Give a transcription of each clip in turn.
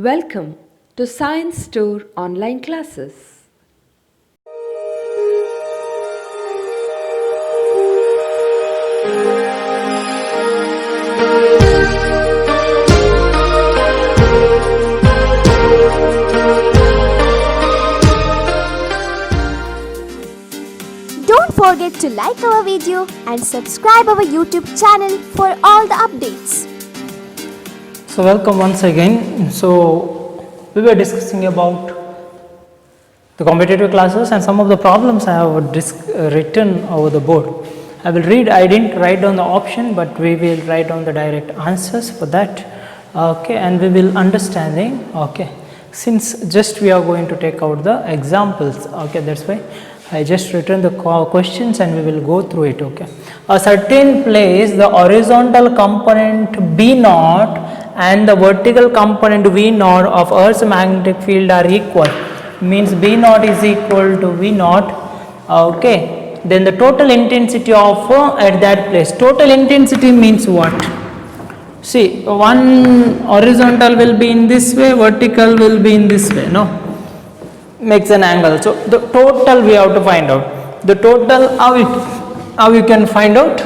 Welcome to Science Store online classes. Don't forget to like our video and subscribe our YouTube channel for all the updates. So welcome once again. So we were discussing about the competitive classes and some of the problems I have written over the board. I will read, I didn't write down the option, but we will write down the direct answers for that. Okay, and we will understanding. Okay, since just we are going to take out the examples. Okay, that's why I just written the questions and we will go through it. Okay, a certain place the horizontal component B naught and the vertical component V naught of Earth's magnetic field are equal, means B naught is equal to V naught. Okay, then the total intensity of at that place. Total intensity means what? See, one horizontal will be in this way, vertical will be in this way, no? Makes an angle. So the total we have to find out. The total, how you can find out?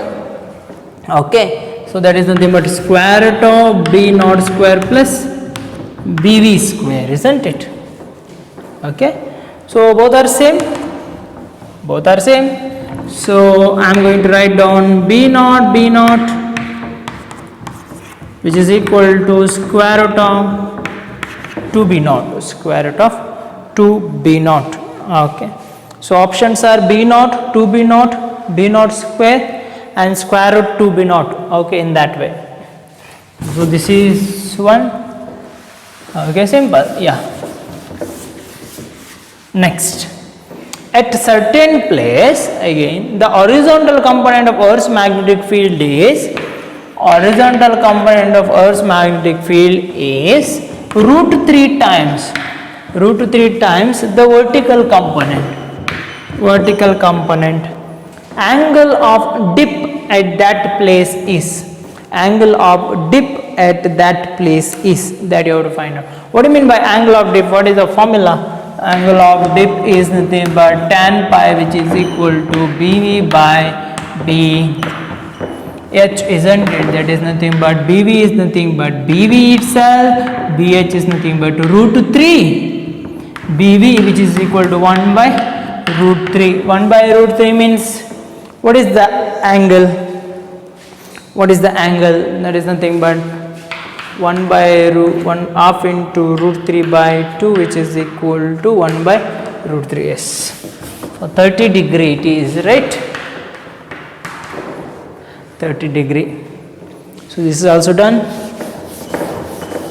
Okay. So that is nothing but square root of B naught square plus BV square, isn't it? Okay. So both are same. Both are same. So I am going to write down B naught, which is equal to square root of 2B naught, square root of 2B naught. Okay. So options are B naught, 2B naught, B naught square, and square root 2B naught. Okay, in that way. So this is one. Okay, simple. Yeah. Next, at certain place, again the horizontal component of Earth's magnetic field is root 3 times the vertical component. Angle of dip at that place is that you have to find out. What do you mean by angle of dip? What is the formula? Angle of dip is nothing but tan pi, which is equal to BV by BH, isn't it? That is nothing but BV is nothing but BV itself, BH is nothing but root 3 BV, which is equal to 1 by root 3. 1 by root 3 means, what is the angle? That is nothing but 1 by root 1 half into root 3 by 2, which is equal to 1 by root 3. Yes. So 30 degree it is, right? 30 degree. So this is also done.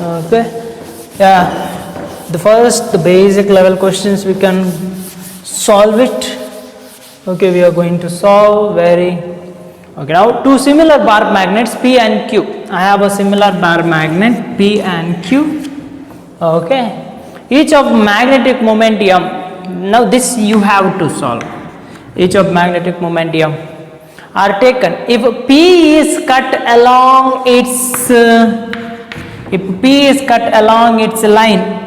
Okay. Yeah. The basic level questions we can solve it. Okay, we are going to solve okay, now two similar bar magnets P and Q. I have a similar bar magnet P and Q. Okay, each of magnetic moment M. Now this you have to solve. Each of magnetic moment M are taken. If P is cut along its line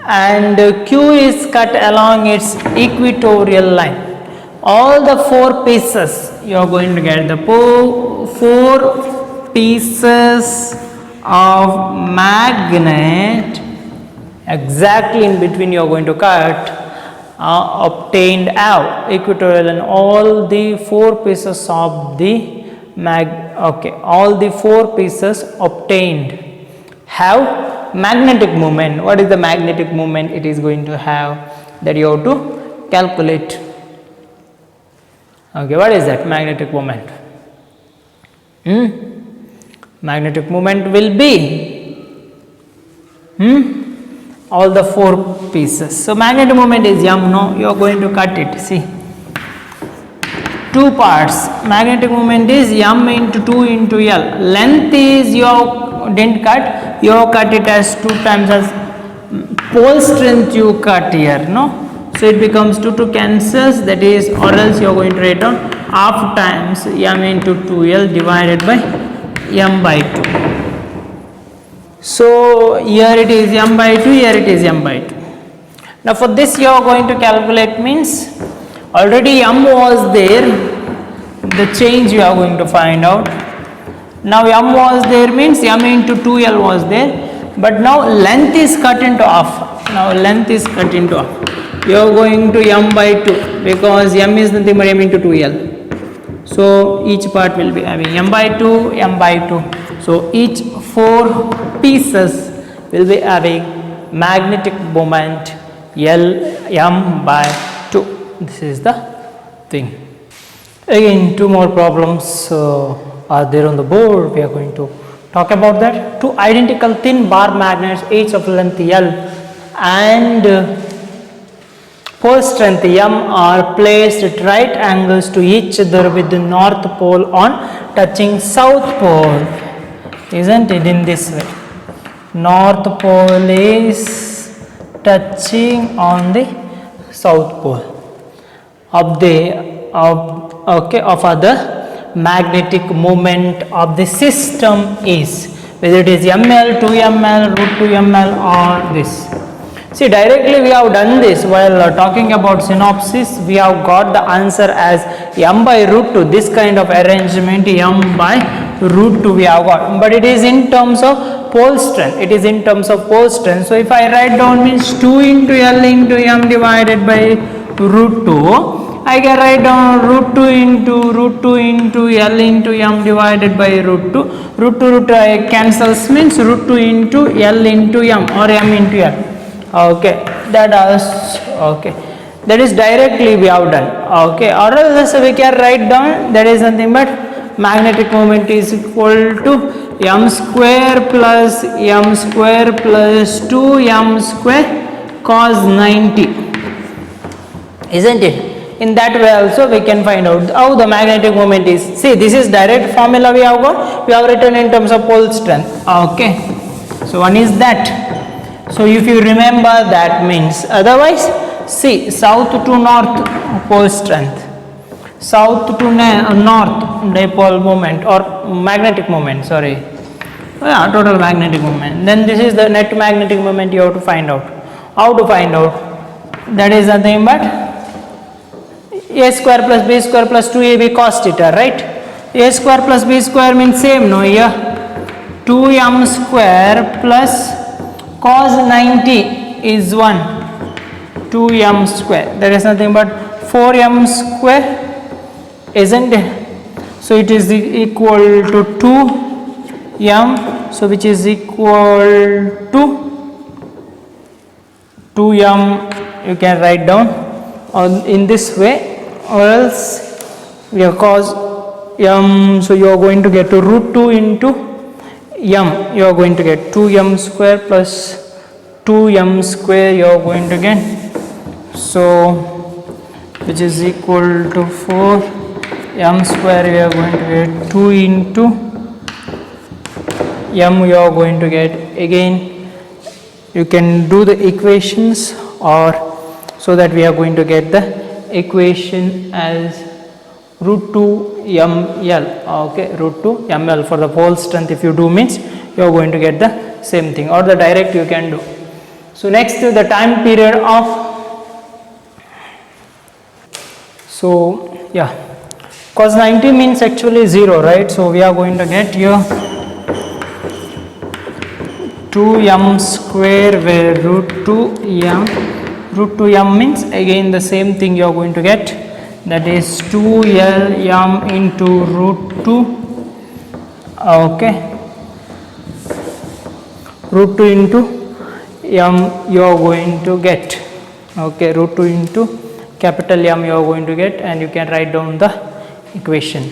and Q is cut along its equatorial line, all the 4 pieces you are going to get the 4 pieces of magnet exactly in between you are going to cut obtained out equatorial, and all the 4 pieces of the all the 4 pieces obtained have magnetic moment. What is the magnetic moment it is going to have? That you have to calculate. Okay, what is that magnetic moment? Magnetic moment will be all the 4 pieces. So magnetic moment is M. No, you are going to cut it. See, 2 parts. Magnetic moment is M into 2 into L. Length is you didn't cut. You cut it as 2 times as pole strength you cut here. No. So it becomes 2 cancels, that is, or else you are going to write down half times M into 2L divided by M by 2. So here it is m by 2, here it is m by 2. Now for this you are going to calculate means already m was there, the change you are going to find out. Now m was there means m into 2l was there, but now length is cut into half. Now length is cut into half. You are going to m by 2 because m is nothing but m into 2l. So each part will be having m by 2, m by 2. So each 4 pieces will be having magnetic moment L m by 2. This is the thing. Again, 2 more problems are there on the board. We are going to talk about that. 2 identical thin bar magnets, each of length L and pole strength m are placed at right angles to each other with the north pole on touching south pole. Isn't it in this way? North pole is touching on the south pole of the of other magnetic moment of the system is, whether it is ml, 2ml, root 2ml or this. See, directly we have done this while talking about synopsis. We have got the answer as m by root 2. This kind of arrangement m by root 2 we have got, but it is in terms of pole strength. It is in terms of pole strength. So if I write down means 2 into L into m divided by root 2, I can write down root 2 into L into m divided by root 2. Root 2 cancels means root 2 into L into m or m into L. Okay, that is directly we have done. Okay, or else we can write down that is nothing but magnetic moment is equal to m square plus 2 m square cos 90, isn't it? In that way also we can find out how the magnetic moment is. See, this is direct formula we have got. We have written in terms of pole strength. Okay, so one is that. So if you remember that means, otherwise see, south to north pole strength, south to north dipole moment or magnetic moment, sorry, total magnetic moment. Then this is the net magnetic moment you have to find out. How to find out? That is nothing but a square plus b square plus 2ab cos theta, right? A square plus b square means same, no, here 2m square plus cos 90 is 1, 2m square, that is nothing but 4m square, isn't it? So it is equal to 2m, so which is equal to 2m, you can write down in this way, or else we have cos m, so you are going to get to root 2 into m, you are going to get 2m square plus 2m square you are going to get, so which is equal to 4m square you are going to get 2 into m you are going to get. Again you can do the equations, or so that we are going to get the equation as root 2 ml, okay, root 2 ml for the pole strength. If you do means you are going to get the same thing, or the direct you can do. So next to the time period of, so yeah, cos 90 means actually 0, right? So we are going to get here 2m square where root 2m means again the same thing you are going to get, that is 2L into root 2, okay, root 2 into m you are going to get, okay, root 2 into capital M you are going to get, and you can write down the equation.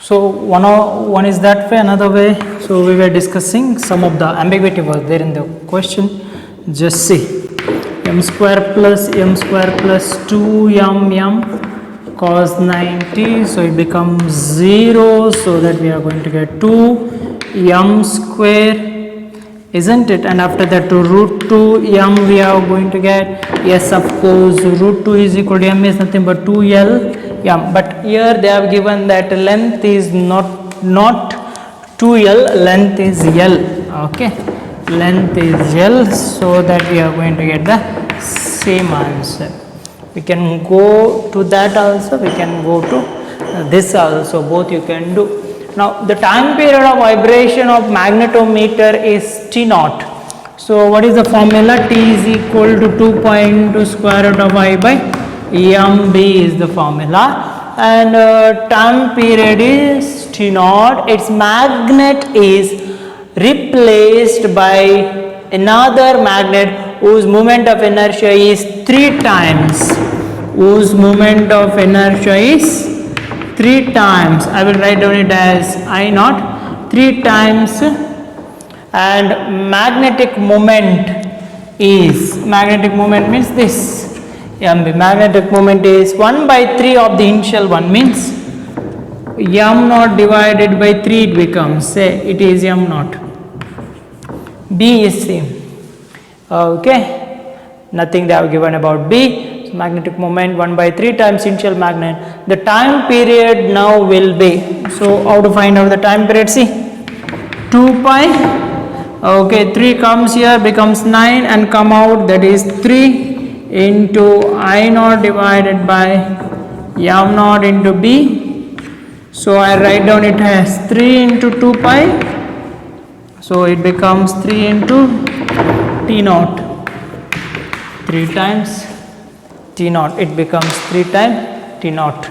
So one is that way, another way, so we were discussing some of the ambiguity was there in the question. Just see, m square plus 2m cos 90, so it becomes 0, so that we are going to get 2m square, isn't it? And after that to root 2m we are going to get, yes, of course, root 2 is equal to m is nothing but 2l m, but here they have given that length is not 2l, length is l. Okay, length is L, so that we are going to get the same answer. We can go to that also, we can go to this also, both you can do. Now the time period of vibration of magnetometer is T naught. So what is the formula? T is equal to 2.2 square root of I by mb is the formula, and time period is T naught. Its magnet is replaced by another magnet whose moment of inertia is 3 times. Whose moment of inertia is 3 times. I will write down it as I naught, 3 times, and magnetic moment means this mb. Magnetic moment is 1 by 3 of the initial one, means m naught divided by 3 it becomes, say it is m naught. B is same. Okay, nothing they have given about B. So magnetic moment 1 by 3 times initial magnet. The time period now will be, so how to find out the time period? See, 2 pi. Okay, 3 comes here, becomes 9 and come out, that is 3 into I naught divided by m naught into B. So I write down it as 3 into 2 pi. So it becomes 3 into T naught. 3 times T naught. It becomes 3 times T naught.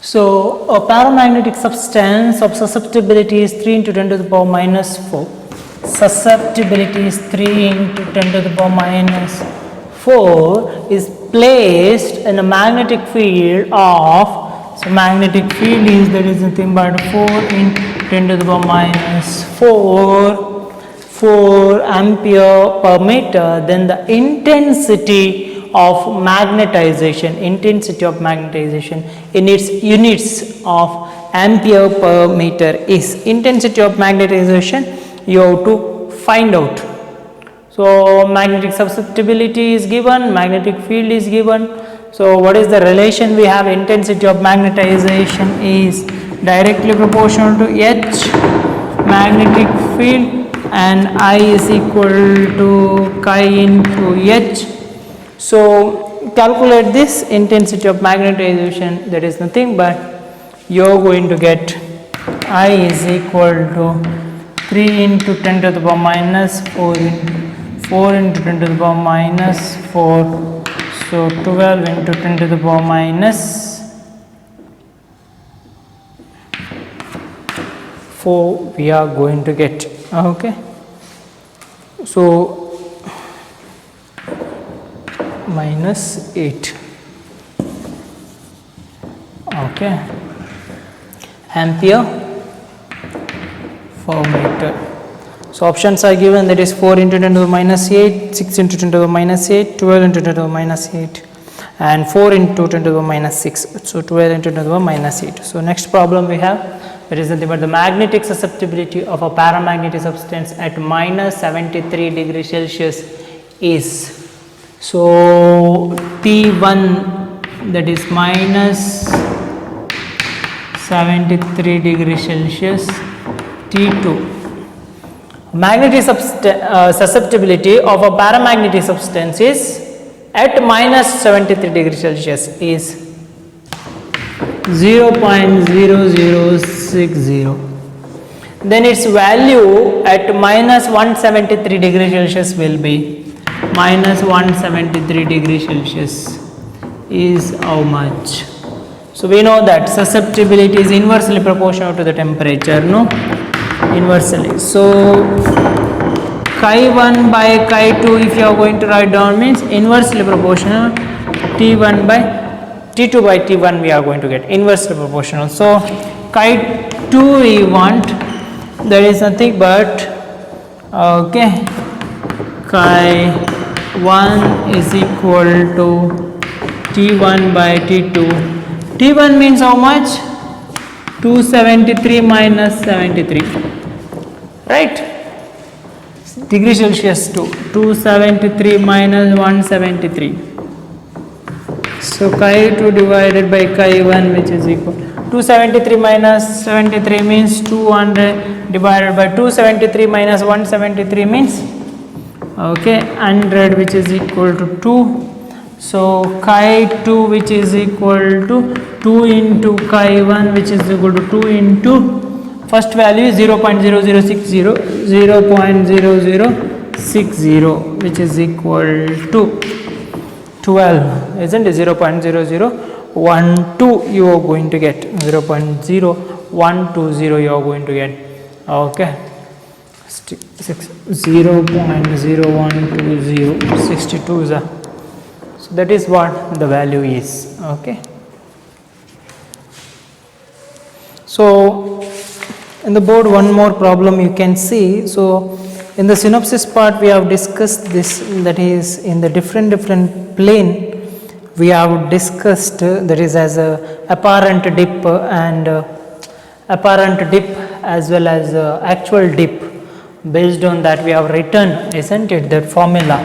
So a paramagnetic substance of susceptibility is 3 into 10 to the power minus 4. Susceptibility is 3 into 10 to the power minus 4 is placed in a magnetic field of, so magnetic field is, that is nothing but 4 into 10 to the power minus 4 ampere per meter. Then the intensity of magnetization in its units of ampere per meter is, intensity of magnetization you have to find out. So magnetic susceptibility is given, magnetic field is given. So what is the relation we have? Intensity of magnetization is directly proportional to H magnetic field, and I is equal to chi into H. So calculate this intensity of magnetization, that is nothing but you are going to get I is equal to 3 into 10 to the power minus 4 into 10 to the power minus 4. So 12 into 10 to the power minus 4 we are going to get. Okay, so minus 8. Okay, ampere per meter. So options are given, that is 4 into 10 to the minus 8, 6 into 10 to the minus 8, 12 into 10 to the minus 8, and 4 into 10 to the minus 6. So 12 into 10 to the minus 8. So next problem we have, that is nothing but the magnetic susceptibility of a paramagnetic substance at minus 73 degrees Celsius is, so T1, that is minus 73 degrees Celsius, T2. Magnetic susceptibility of a paramagnetic substance is at minus 73 degrees Celsius is 0.0060. Then its value at minus 173 degrees Celsius will be minus 173 degrees Celsius is how much? So we know that susceptibility is inversely proportional to the temperature, no? Inversely. So chi 1 by chi 2, if you are going to write down, means inversely proportional. T1 by T2 by T1 we are going to get inversely proportional. So chi 2 we want, that is nothing but okay, chi 1 is equal to T1 by T2. T1 means how much? 273 minus 73, right? Degree Celsius 273 minus 173. So chi 2 divided by chi 1, which is equal 273 minus 73 means 200 divided by 273 minus 173 means okay 100, which is equal to 2. So chi 2, which is equal to 2 into chi 1, which is equal to 2 into first value is 0.0060, 0.0060, which is equal to 12, isn't it? 0.0012 you are going to get, 0.0120 you are going to get, okay, 0.0120, 62 is a, so that is what the value is, okay. So in the board one more problem you can see. So in the synopsis part we have discussed this, that is in the different plane we have discussed that is as a apparent dip and apparent dip as well as actual dip. Based on that we have written, isn't it, that formula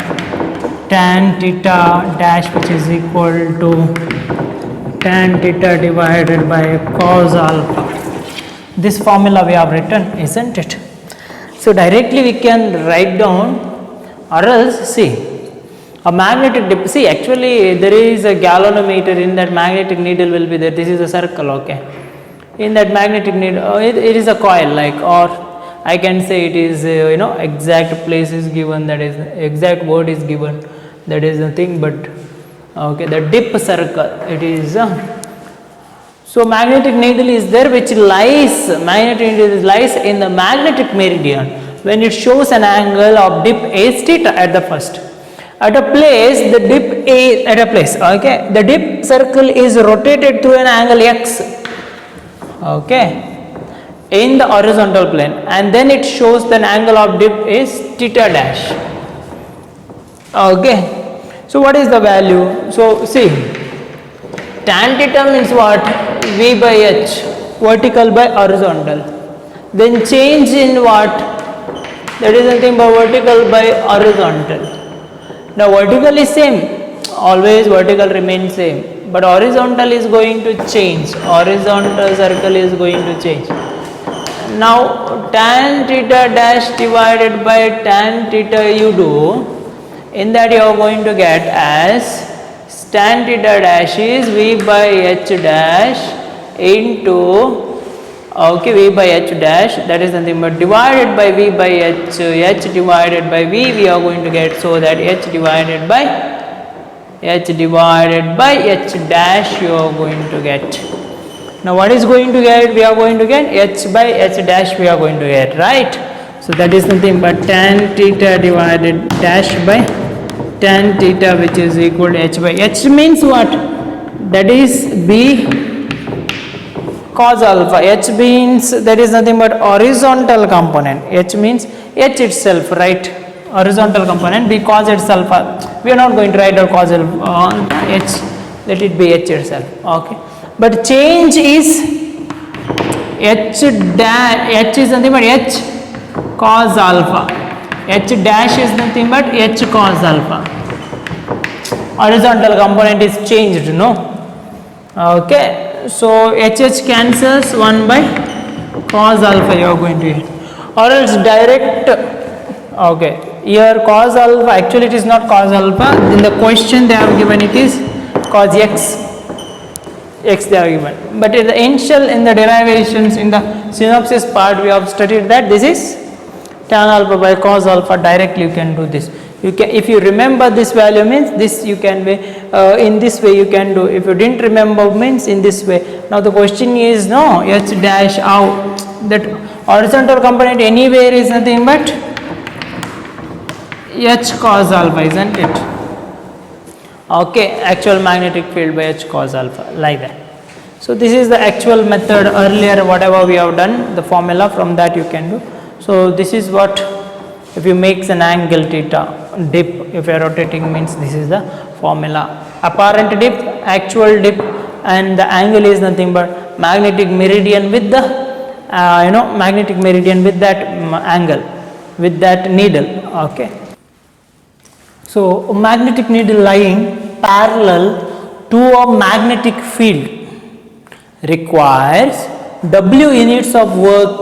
tan theta dash, which is equal to tan theta divided by cos alpha. This formula we have written, isn't it? So directly we can write down, or else see a magnetic dip. See, actually there is a galvanometer, in that magnetic needle will be there. This is a circle, okay. In that magnetic needle, it is a coil, like, or I can say it is exact place is given, that is exact word is given, that is nothing but okay the dip circle. It is so magnetic needle is there, which lies, magnetic needle lies in the magnetic meridian when it shows an angle of dip is theta at the first. At a place, the dip is at a place, okay, the dip circle is rotated through an angle x, okay, in the horizontal plane, and then it shows the angle of dip is theta dash, okay. So what is the value? So see, tan theta means what? V by h, vertical by horizontal. Then change in what? That is nothing but vertical by horizontal. Now vertical is same, always vertical remains same, but horizontal is going to change, horizontal circle is going to change. Now tan theta dash divided by tan theta you do, in that you are going to get as tan theta dash is V by h dash into okay V by h dash, that is nothing but divided by V by h, h divided by V we are going to get, so that h divided by h dash you are going to get. Now what is going to get? We are going to get h by h dash we are going to get, right? So that is nothing but tan theta divided dash by tan theta, which is equal to h by h means what? That is b cos alpha. H means that is nothing but horizontal component. H means h itself, right? Horizontal component. B cos itself. We are not going to write out cos alpha h. Let it be h itself. Okay. But change is h dash. H is nothing but h cos alpha. H dash is nothing but h cos alpha. Horizontal component is changed, no? Okay. So HH cancels 1 by cos alpha you are going to get, or else direct, okay, here cos alpha, actually it is not cos alpha, in the question they have given it is cos x they are given, but in the initial, in the derivations, in the synopsis part we have studied that this is tan alpha by cos alpha. Directly you can do this. You can, if you remember this value means this you can be in this way you can do. If you didn't remember means in this way. Now the question is no, h dash out, that horizontal component anywhere is nothing but h cos alpha, isn't it? Okay, actual magnetic field by h cos alpha, like that. So this is the actual method. Earlier whatever we have done, the formula, from that you can do. So this is what, if you make an angle theta dip, if you are rotating means this is the formula. Apparent dip, actual dip, and the angle is nothing but magnetic meridian with the magnetic meridian with that angle, with that needle. Okay. So magnetic needle lying parallel to a magnetic field, requires W units of work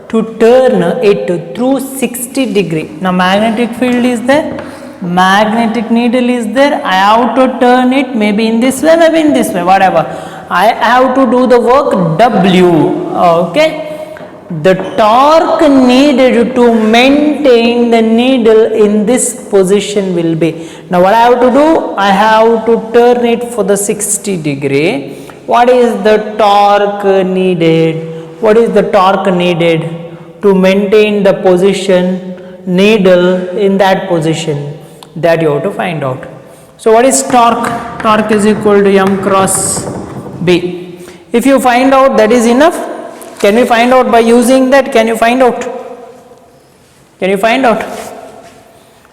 to turn it through 60 degree. Now magnetic field is there, magnetic needle is there, I have to turn it maybe in this way, maybe in this way, whatever. I have to do the work W. Okay. The torque needed to maintain the needle in this position will be, now what I have to do, I have to turn it for the 60 degree. What is the torque needed? What is the torque needed to maintain the position needle in that position? That you have to find out. So what is torque? Torque is equal to M cross B. If you find out, that is enough. Can we find out by using that? Can you find out? Can you find out?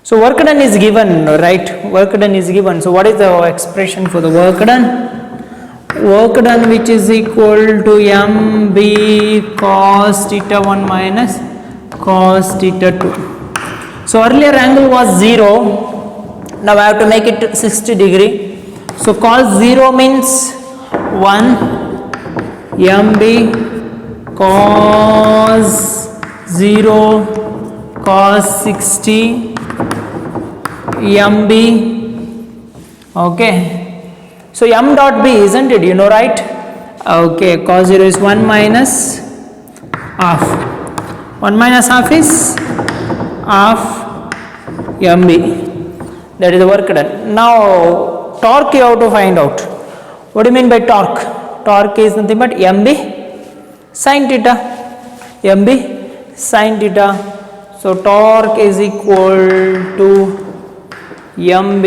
So work done is given, right? Work done is given. So what is the expression for the work done? Work done, which is equal to MB cos theta 1 minus cos theta 2. So earlier angle was 0. Now I have to make it 60 degree. So cos 0 means 1, MB cos 0 cos 60 MB. Okay. So M dot B, isn't it? You know, right? Okay. Cos 0 is 1 minus half. 1 minus half is half MB. That is the work done. Now torque you have to find out. What do you mean by torque? Torque is nothing but MB sin theta. MB sin theta. So torque is equal to MB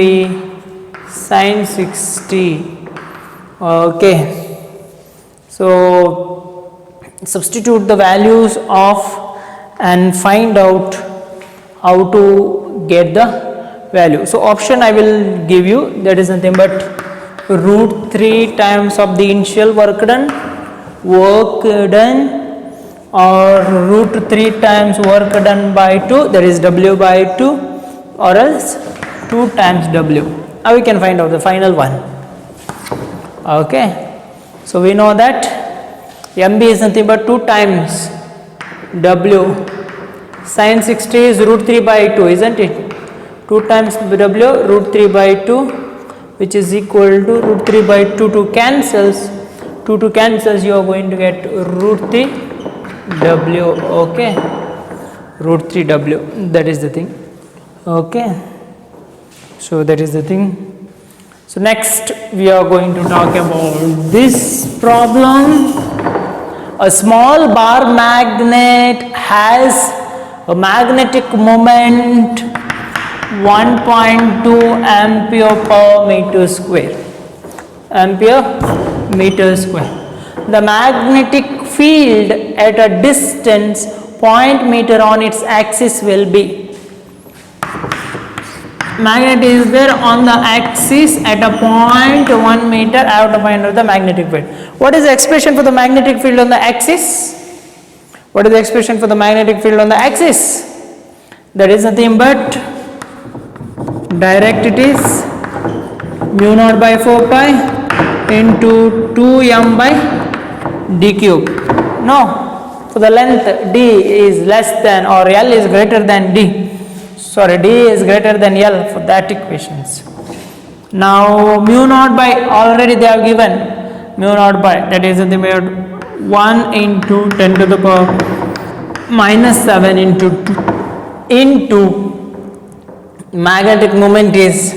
sin 60. Okay. So substitute the values of and find out how to get the value. So option I will give you, that is nothing but root 3 times of the initial work done, or root 3 times work done by 2, that is W by 2, or else 2 times W. Now we can find out the final one. Okay. So we know that MB is nothing but 2 times W. Sin 60 is root 3 by 2, isn't it? 2 times W root 3 by 2, which is equal to root 3 by 2 to cancels. 2 to cancels, you are going to get root 3 W. Okay. Root 3 W. That is the thing. Okay. So that is the thing. So next we are going to talk about this problem. A small bar magnet has a magnetic moment 1.2 ampere per meter square. Ampere meter square. The magnetic field at a distance 0.0 meter on its axis will be. Magnet is there on the axis at a 0.1 meter. I have to find out the magnetic field. What is the expression for the magnetic field on the axis? What is the expression for the magnetic field on the axis? That is nothing but direct, it is mu naught by 4 pi into 2m by d cube. No, for the length d is less than or L is greater than d. Sorry, d is greater than L for that equations. Now mu naught by, already they have given mu naught by, that is nothing but 1 into 10 to the power minus 7 into 2 into magnetic moment is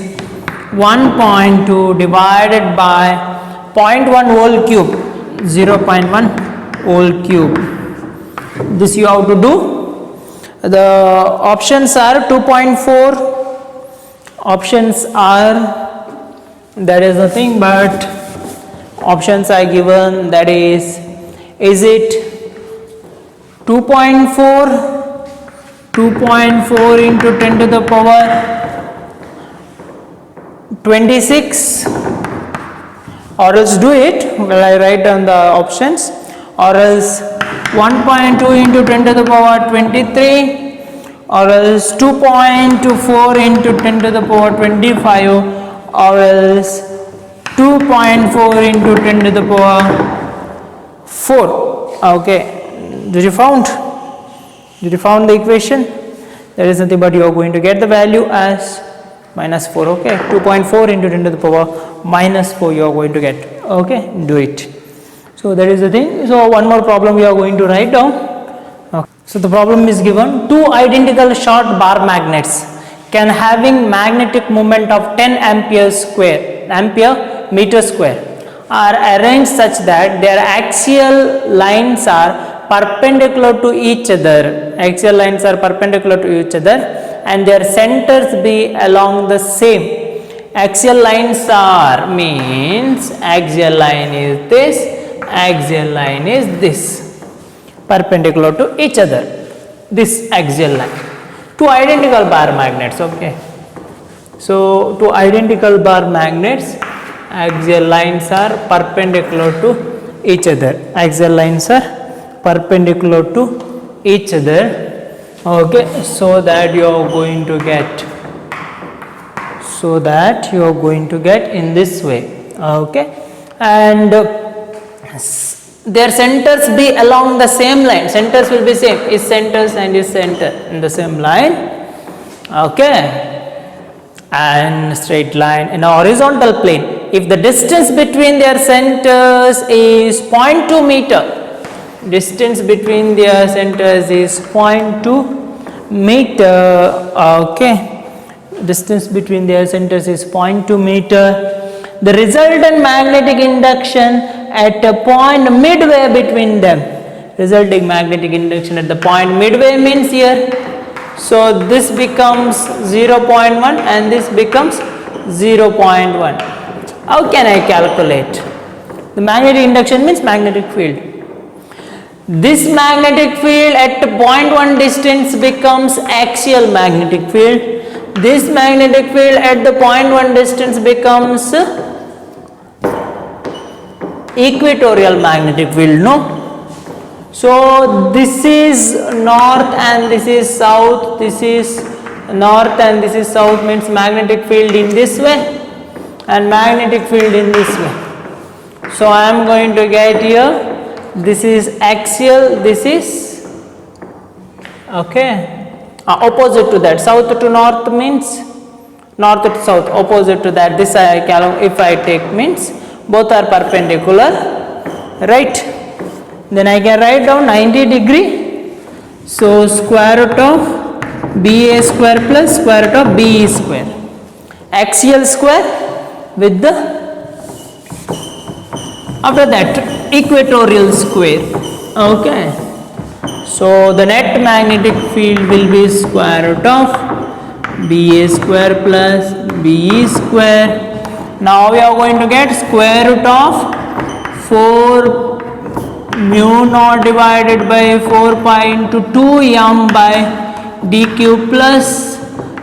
1.2 divided by 0.1 whole cube, 0.1 whole cube. This you have to do. The options are 2.4. Options are, that is nothing but options are given, that is it 2.4 into 10 to the power 26, or else do it, well I write down the options, or else 1.2 into 10 to the power 23, or else 2.4 into 10 to the power 25, or else 2.4 into 10 to the power 4. Okay, did you found the equation? That is nothing but you are going to get the value as minus 4. Okay, 2.4 into 10 to the power minus 4 you are going to get. Okay, do it. So that is the thing. So one more problem we are going to write down. Okay. So the problem is given: two identical short bar magnets can having magnetic moment of 10 ampere meter square are arranged such that their axial lines are perpendicular to each other. Axial lines are perpendicular to each other and their centers be along the same. Axial lines are means axial line is this, axial line is this, perpendicular to each other. This axial line. Two identical bar magnets. Okay. So two identical bar magnets, axial lines are perpendicular to each other. Axial lines are perpendicular to each other. Okay, so that you are going to get in this way. Okay, and their centers be along the same line. Centers will be same. Is centers and is center in the same line. Okay, and straight line in a horizontal plane. If the distance between their centers is 0.2 meter, distance between their centers is 0.2 meter. Okay, distance between their centers is 0.2 meter. The resultant magnetic induction at a point midway between them. Resulting magnetic induction at the point midway means here. So this becomes 0.1 and this becomes 0.1. How can I calculate? The magnetic induction means magnetic field. This magnetic field at 0.1 distance becomes axial magnetic field. This magnetic field at the 0.1 distance becomes equatorial magnetic field, no? So this is north and this is south, this is north and this is south, means magnetic field in this way and magnetic field in this way. So I am going to get here, this is axial, this is okay, opposite to that. South to north means north to south, opposite to that. This if I take means both are perpendicular, right? Then I can write down 90 degree. So square root of BA square plus square root of BE square. Axial square with the after that equatorial square. Okay. So the net magnetic field will be square root of BA square plus BE square. Now we are going to get square root of 4 mu naught divided by 4 pi into 2 m by d cube plus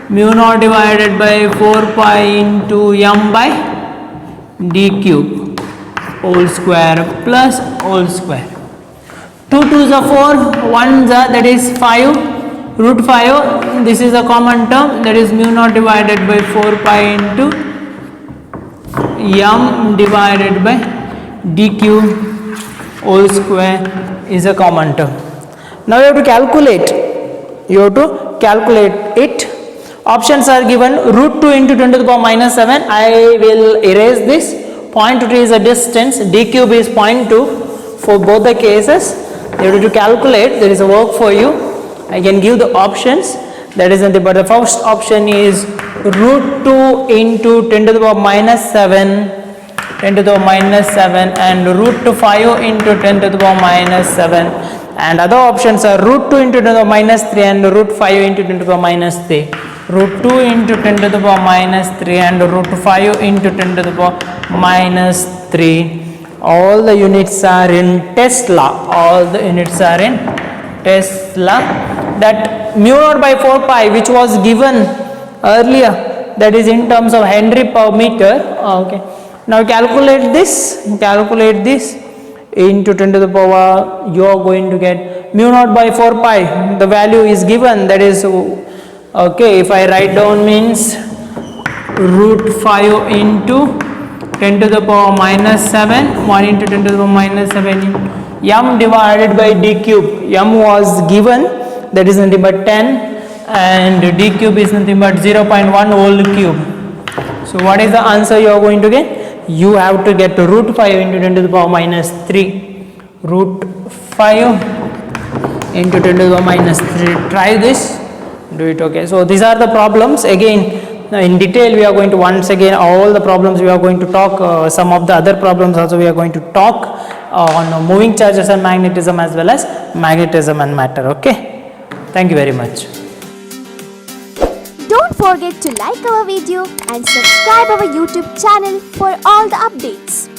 mu naught divided by 4 pi into m by d cube whole square plus whole square. 2 2s are 4, 1s are, that is 5, root 5. This is a common term, that is mu naught divided by 4 pi into m divided by d cube whole square is a common term. Now you have to calculate. It. Options are given: root 2 into 10 to the power minus 7. I will erase this. 0.2 is a distance. D cube is 0.2 for both the cases. You have to calculate. There is a work for you. I can give the options. That is nothing but the first option is root 2 into 10 to the power minus 7. 10 to the power minus 7 and root 5 into 10 to the power minus 7, and other options are root 2 into 10 to the power minus 3 and root 5 into 10 to the power minus 3. Root 2 into 10 to the power minus 3 and root 5 into 10 to the power minus 3. All the units are in Tesla. That mu naught by 4 pi which was given earlier, that is in terms of Henry per meter. Okay. Now calculate this into 10 to the power, you are going to get mu naught by 4 pi, the value is given, that is okay. If I write down means root 5 into 10 to the power minus 7, 1 into 10 to the power minus 7 m divided by d cube. M was given, that is nothing but 10, and d cube is nothing but 0.1 whole cube. So what is the answer you are going to get? You have to get root 5 into 10 to the power minus 3. Root 5 into 10 to the power minus 3. Try this, do it. Okay, so these are the problems. Again, in detail we are going to, once again, all the problems we are going to talk, some of the other problems also we are going to talk on moving charges and magnetism, as well as magnetism and matter. Okay, thank you very much. Don't forget to like our video and subscribe our YouTube channel for all the updates.